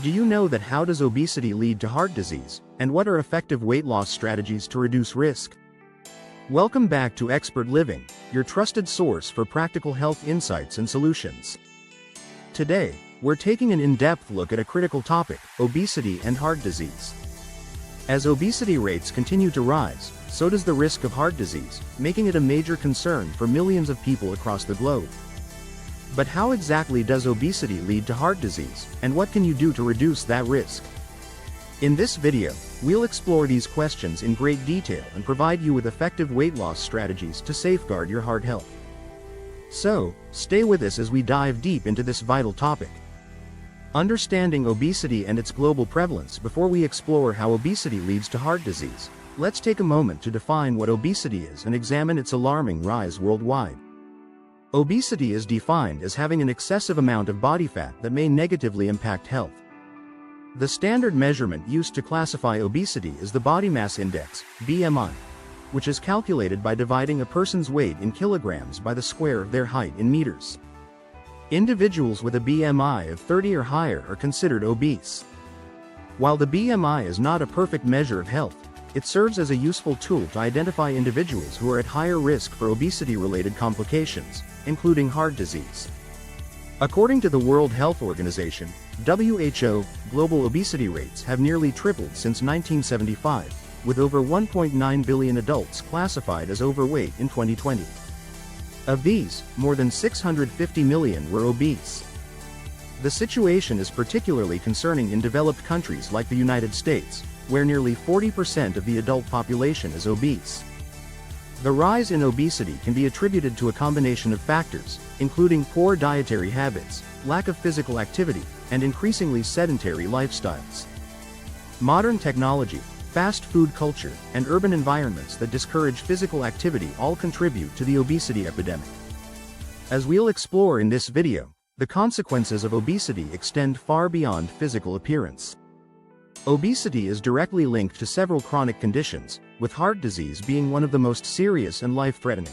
Do you know that how does obesity lead to heart disease, and what are effective weight loss strategies to reduce risk? Welcome back to Expert Living, your trusted source for practical health insights and solutions. Today, we're taking an in-depth look at a critical topic, obesity and heart disease. As obesity rates continue to rise, so does the risk of heart disease, making it a major concern for millions of people across the globe. But how exactly does obesity lead to heart disease, and what can you do to reduce that risk? In this video, we'll explore these questions in great detail and provide you with effective weight loss strategies to safeguard your heart health. So, stay with us as we dive deep into this vital topic. Understanding obesity and its global prevalence. Before we explore how obesity leads to heart disease, let's take a moment to define what obesity is and examine its alarming rise worldwide. Obesity is defined as having an excessive amount of body fat that may negatively impact health. The standard measurement used to classify obesity is the body mass index, BMI, which is calculated by dividing a person's weight in kilograms by the square of their height in meters. Individuals with a BMI of 30 or higher are considered obese. While the BMI is not a perfect measure of health, it serves as a useful tool to identify individuals who are at higher risk for obesity-related complications, including heart disease. According to the World Health Organization, WHO, global obesity rates have nearly tripled since 1975, with over 1.9 billion adults classified as overweight in 2020. Of these, more than 650 million were obese. The situation is particularly concerning in developed countries like the United States, where nearly 40% of the adult population is obese. The rise in obesity can be attributed to a combination of factors, including poor dietary habits, lack of physical activity, and increasingly sedentary lifestyles. Modern technology, fast food culture, and urban environments that discourage physical activity all contribute to the obesity epidemic. As we'll explore in this video, the consequences of obesity extend far beyond physical appearance. Obesity is directly linked to several chronic conditions, with heart disease being one of the most serious and life-threatening.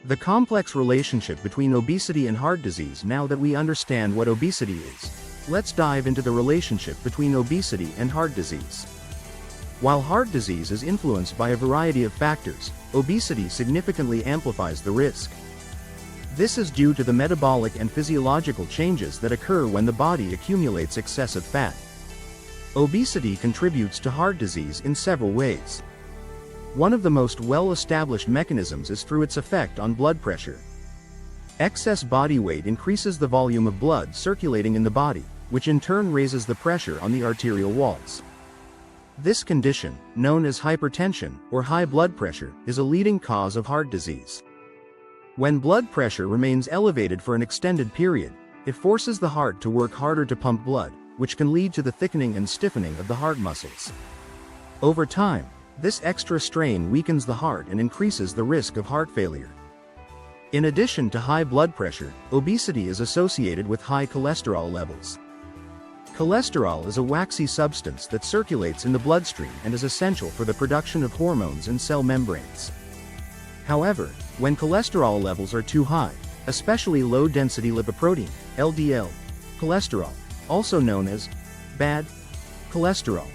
The complex relationship between obesity and heart disease. Now that we understand what obesity is, let's dive into the relationship between obesity and heart disease. While heart disease is influenced by a variety of factors, obesity significantly amplifies the risk. This is due to the metabolic and physiological changes that occur when the body accumulates excessive fat. Obesity contributes to heart disease in several ways. One of the most well-established mechanisms is through its effect on blood pressure. Excess body weight increases the volume of blood circulating in the body, which in turn raises the pressure on the arterial walls. This condition, known as hypertension or high blood pressure, is a leading cause of heart disease. When blood pressure remains elevated for an extended period, it forces the heart to work harder to pump blood, which can lead to the thickening and stiffening of the heart muscles. Over time, this extra strain weakens the heart and increases the risk of heart failure. In addition to high blood pressure, obesity is associated with high cholesterol levels. Cholesterol is a waxy substance that circulates in the bloodstream and is essential for the production of hormones and cell membranes. However, when cholesterol levels are too high, especially low-density lipoprotein, LDL, cholesterol, also known as bad cholesterol,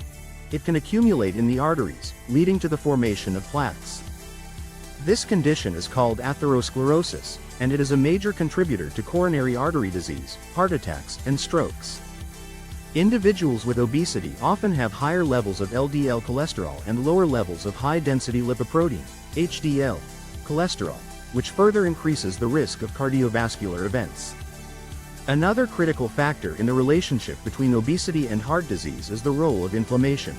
it can accumulate in the arteries, leading to the formation of plaques. This condition is called atherosclerosis, and it is a major contributor to coronary artery disease, heart attacks, and strokes. Individuals with obesity often have higher levels of LDL cholesterol and lower levels of high-density lipoprotein, HDL, cholesterol, which further increases the risk of cardiovascular events. Another critical factor in the relationship between obesity and heart disease is the role of inflammation.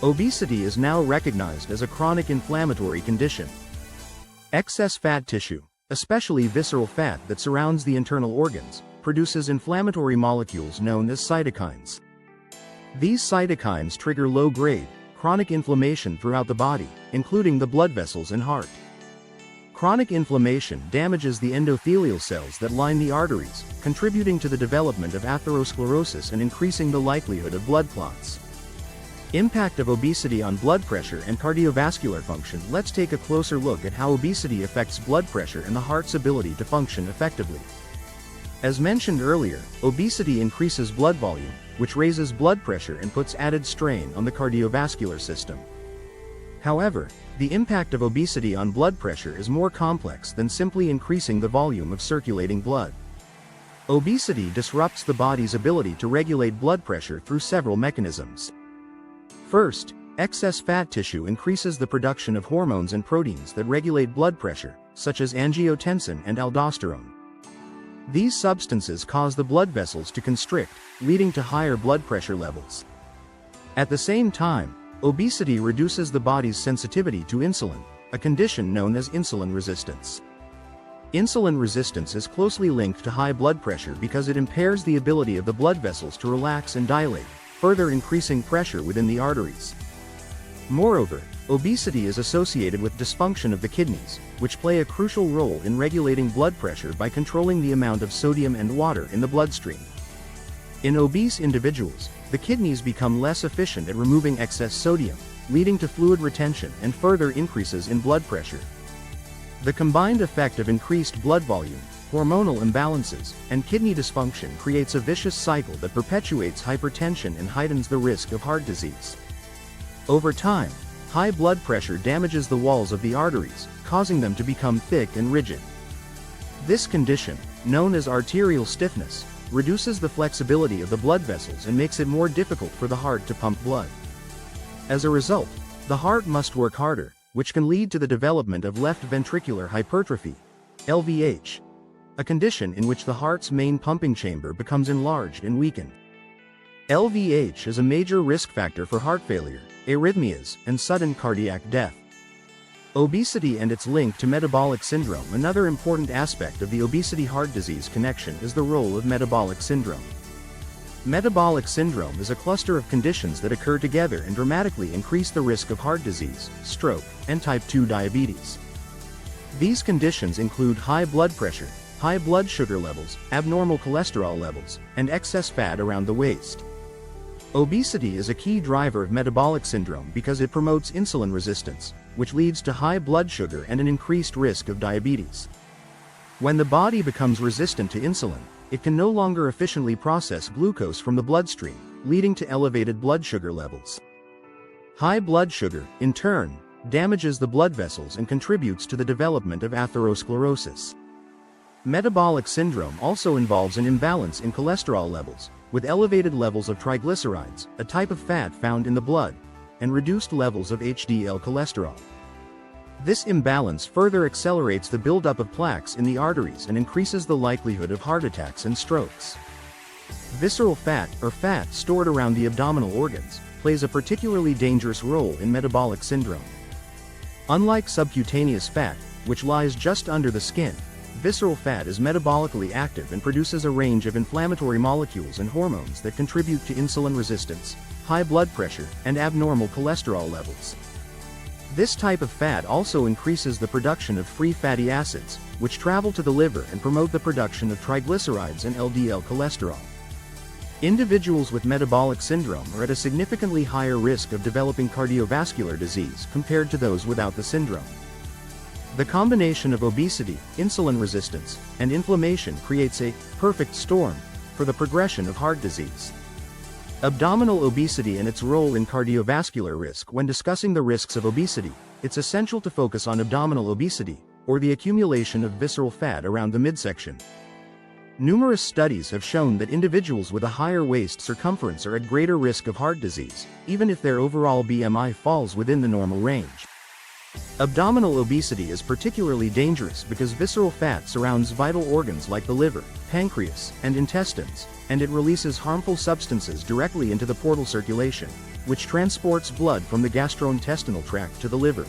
Obesity is now recognized as a chronic inflammatory condition. Excess fat tissue, especially visceral fat that surrounds the internal organs, produces inflammatory molecules known as cytokines. These cytokines trigger low-grade, chronic inflammation throughout the body, including the blood vessels and heart. Chronic inflammation damages the endothelial cells that line the arteries, contributing to the development of atherosclerosis and increasing the likelihood of blood clots. Impact of obesity on blood pressure and cardiovascular function. Let's take a closer look at how obesity affects blood pressure and the heart's ability to function effectively. As mentioned earlier, obesity increases blood volume, which raises blood pressure and puts added strain on the cardiovascular system. However, the impact of obesity on blood pressure is more complex than simply increasing the volume of circulating blood. Obesity disrupts the body's ability to regulate blood pressure through several mechanisms. First, excess fat tissue increases the production of hormones and proteins that regulate blood pressure, such as angiotensin and aldosterone. These substances cause the blood vessels to constrict, leading to higher blood pressure levels. At the same time, obesity reduces the body's sensitivity to insulin, a condition known as insulin resistance. Insulin resistance is closely linked to high blood pressure because it impairs the ability of the blood vessels to relax and dilate, further increasing pressure within the arteries. Moreover, obesity is associated with dysfunction of the kidneys, which play a crucial role in regulating blood pressure by controlling the amount of sodium and water in the bloodstream. In obese individuals, the kidneys become less efficient at removing excess sodium, leading to fluid retention and further increases in blood pressure. The combined effect of increased blood volume, hormonal imbalances, and kidney dysfunction creates a vicious cycle that perpetuates hypertension and heightens the risk of heart disease. Over time, high blood pressure damages the walls of the arteries, causing them to become thick and rigid. This condition, known as arterial stiffness, reduces the flexibility of the blood vessels and makes it more difficult for the heart to pump blood. As a result, the heart must work harder, which can lead to the development of left ventricular hypertrophy, LVH, a condition in which the heart's main pumping chamber becomes enlarged and weakened. LVH is a major risk factor for heart failure, arrhythmias, and sudden cardiac death. Obesity and its link to metabolic syndrome. Another important aspect of the obesity-heart disease connection is the role of metabolic syndrome. Metabolic syndrome is a cluster of conditions that occur together and dramatically increase the risk of heart disease, stroke, and type 2 diabetes. These conditions include high blood pressure, high blood sugar levels, abnormal cholesterol levels, and excess fat around the waist. Obesity is a key driver of metabolic syndrome because it promotes insulin resistance, which leads to high blood sugar and an increased risk of diabetes. When the body becomes resistant to insulin, it can no longer efficiently process glucose from the bloodstream, leading to elevated blood sugar levels. High blood sugar, in turn, damages the blood vessels and contributes to the development of atherosclerosis. Metabolic syndrome also involves an imbalance in cholesterol levels, with elevated levels of triglycerides, a type of fat found in the blood, and reduced levels of HDL cholesterol. This imbalance further accelerates the buildup of plaques in the arteries and increases the likelihood of heart attacks and strokes. Visceral fat, or fat stored around the abdominal organs, plays a particularly dangerous role in metabolic syndrome. Unlike subcutaneous fat, which lies just under the skin, visceral fat is metabolically active and produces a range of inflammatory molecules and hormones that contribute to insulin resistance, high blood pressure, and abnormal cholesterol levels. This type of fat also increases the production of free fatty acids, which travel to the liver and promote the production of triglycerides and LDL cholesterol. Individuals with metabolic syndrome are at a significantly higher risk of developing cardiovascular disease compared to those without the syndrome. The combination of obesity, insulin resistance, and inflammation creates a perfect storm for the progression of heart disease. Abdominal obesity and its role in cardiovascular risk. When discussing the risks of obesity, it's essential to focus on abdominal obesity, or the accumulation of visceral fat around the midsection. Numerous studies have shown that individuals with a higher waist circumference are at greater risk of heart disease, even if their overall BMI falls within the normal range. Abdominal obesity is particularly dangerous because visceral fat surrounds vital organs like the liver, pancreas, and intestines, and it releases harmful substances directly into the portal circulation, which transports blood from the gastrointestinal tract to the liver.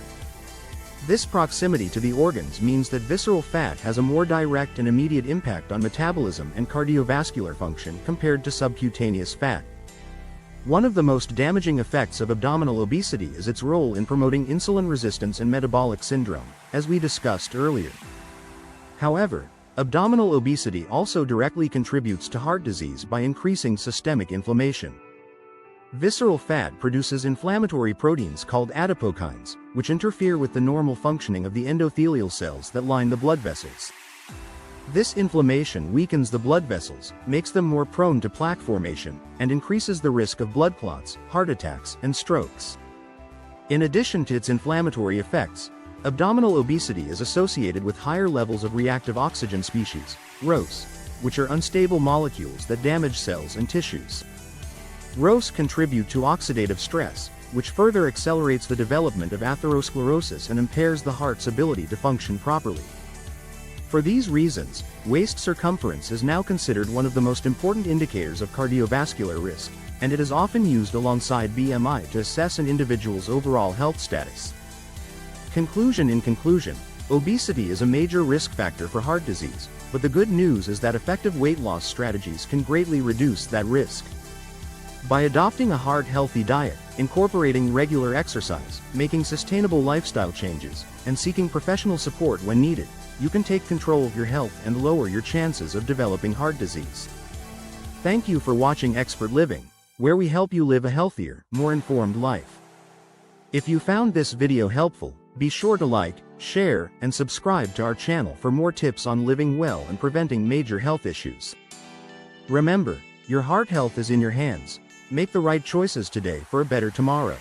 This proximity to the organs means that visceral fat has a more direct and immediate impact on metabolism and cardiovascular function compared to subcutaneous fat. One of the most damaging effects of abdominal obesity is its role in promoting insulin resistance and metabolic syndrome, as we discussed earlier. However, abdominal obesity also directly contributes to heart disease by increasing systemic inflammation. Visceral fat produces inflammatory proteins called adipokines, which interfere with the normal functioning of the endothelial cells that line the blood vessels. This inflammation weakens the blood vessels, makes them more prone to plaque formation, and increases the risk of blood clots, heart attacks, and strokes. In addition to its inflammatory effects, abdominal obesity is associated with higher levels of reactive oxygen species, ROS, which are unstable molecules that damage cells and tissues. ROS contribute to oxidative stress, which further accelerates the development of atherosclerosis and impairs the heart's ability to function properly. For these reasons, waist circumference is now considered one of the most important indicators of cardiovascular risk, and it is often used alongside BMI to assess an individual's overall health status. In conclusion, obesity is a major risk factor for heart disease, but the good news is that effective weight loss strategies can greatly reduce that risk. By adopting a heart-healthy diet, incorporating regular exercise, making sustainable lifestyle changes, and seeking professional support when needed, you can take control of your health and lower your chances of developing heart disease. Thank you for watching Expert Living, where we help you live a healthier, more informed life. If you found this video helpful, be sure to like, share, and subscribe to our channel for more tips on living well and preventing major health issues. Remember, your heart health is in your hands. Make the right choices today for a better tomorrow.